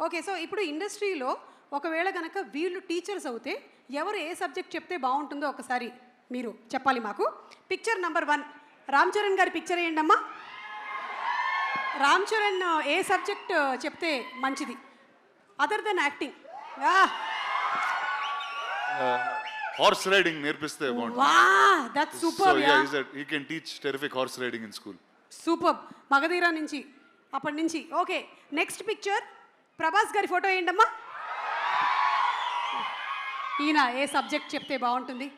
Okay. So ఇప్పుడు ఇండస్ట్రీలో ఒకవేళ గనక వీళ్ళు టీచర్స్ అవుతే ఎవరు ఏ సబ్జెక్ట్ చెప్తే బాగుంటుందో ఒకసారి మీరు చెప్పాలి మాకు. పిక్చర్ నెంబర్ 1 రామ్ చరణ్ గారి పిక్చర్ వేయండమ్మా. రామ్ చరణ్ ఏ సబ్జెక్ట్ చెప్తే మంచిది other than acting? Horse riding నేర్పిస్తే బాగుంటుంది. వా that's super. Yeah he can teach terrific horse riding in school. Super. Magadheera నుంచి అప్పటి నుంచి. ఓకే, నెక్స్ట్ పిక్చర్ ప్రభాస్ గారి ఫోటో వేయండమ్మా. ఈయన ఏ సబ్జెక్ట్ చెప్తే బాగుంటుంది?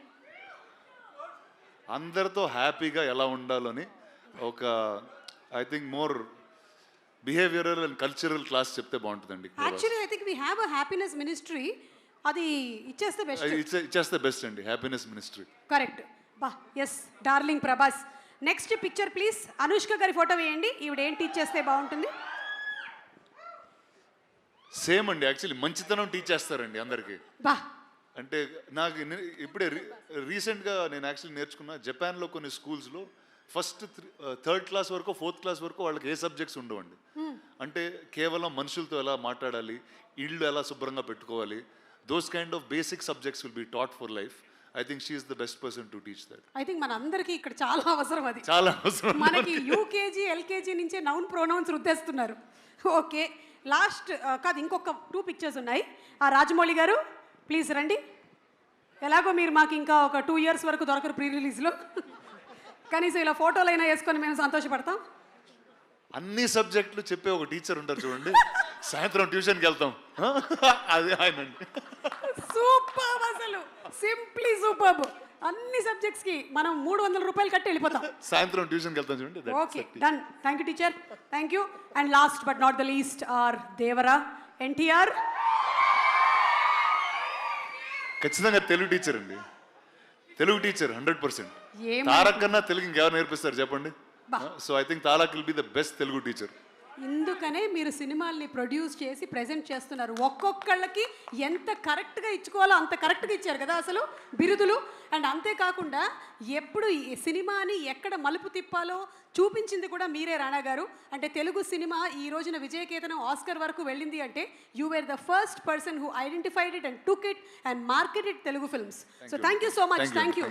అందరితో హ్యాపీగా ఎలా ఉండాలని ఒక I think more behavioural and cultural class చెప్తే బాగుంటుందండి. Actually I think we have a happiness ministry. అది ఇచ్చేస్తే బెస్ట్. ఇచ్చేస్తే బెస్ట్ అండి హ్యాపీనెస్ మినిస్ట్రీ. కరెక్ట్. బా ఎస్ darling Prabhas. Next picture please. Anushka గారి ఫోటో వేయండి. ఈవిడ ఏం టీచ్ చేస్తే బాగుంటుంది? సేమ్ అండి, యాక్చువల్లీ మంచితనం టీచ్ చేస్తారండి అందరికీ. బా అంటే నాకు ఇప్పుడే రీసెంట్గా నేను యాక్చువల్లీ నేర్చుకున్న జపాన్లో కొన్ని స్కూల్స్లో ఫస్ట్ 3rd క్లాస్ వరకు 4th క్లాస్ వరకు వాళ్ళకి ఏ సబ్జెక్ట్స్ ఉండవండి. అంటే కేవలం మనుషులతో ఎలా మాట్లాడాలి, ఇళ్ళు ఎలా శుభ్రంగా పెట్టుకోవాలి, those kind of basic subjects will be taught for life. I think she is the best person to teach that. I think మన అందరికీ ఇక్కడ చాలా అవసరం అది. చాలా అవసరం. మనకి యూకేజీ ఎల్కేజీ నుంచే నౌన్ ప్రొనౌన్స్ రుద్దేస్తున్నారు. ఓకే, లాస్ట్ కాదు ఇంకొక 2 పిక్చర్స్ ఉన్నాయి. రాజమౌళి గారు ప్లీజ్ రండి. ఎలాగో మీరు మాకు ఇంకా ఒక 2 years వరకు దొరకరు ప్రీ రిలీజ్లో. కనీసం ఇలా ఫోటోలు అయినా వేసుకొని మేము సంతోషపడతాం. అన్ని సబ్జెక్టులు చెప్పే ఒక టీచర్ ఉంటారు చూడండి, సాయంత్రం ట్యూషన్కి వెళ్తాం, అదే ఆయన. సూపర్, అసలు సింప్లీ సూపర్. అన్ని సబ్జెక్ట్స్ కి మనం 300 రూపాయలు కట్టి వెళ్ళిపోతాం. సాయంత్రం ట్యూషన్కి వెళ్తాం చూడండి. Okay done. Thank you teacher, thank you. And last but not the least are Devara NTR. ఖచ్చితంగా తెలుగు టీచర్ అండి, తెలుగు టీచర్ 100%. తారక్ కన్నా తెలుగు ఇంకెవరు నేర్పిస్తారు చెప్పండి? So I think Tarak will be the best Telugu teacher. ఇందుకనే మీరు సినిమాల్ని ప్రొడ్యూస్ చేసి ప్రెజెంట్ చేస్తున్నారు. ఒక్కొక్కళ్ళకి ఎంత కరెక్ట్గా ఇచ్చుకోవాలో అంత కరెక్ట్గా ఇచ్చారు కదా అసలు బిరుదులు. అండ్ అంతేకాకుండా ఎప్పుడు ఈ సినిమాని ఎక్కడ మలుపు తిప్పాలో చూపించింది కూడా మీరే రాణా గారు. అంటే తెలుగు సినిమా ఈ రోజున విజయకేతనం ఆస్కర్ వరకు వెళ్ళింది అంటే you wear the first person who identified it and took it and marketed Telugu films. So thank you so much. Thank you.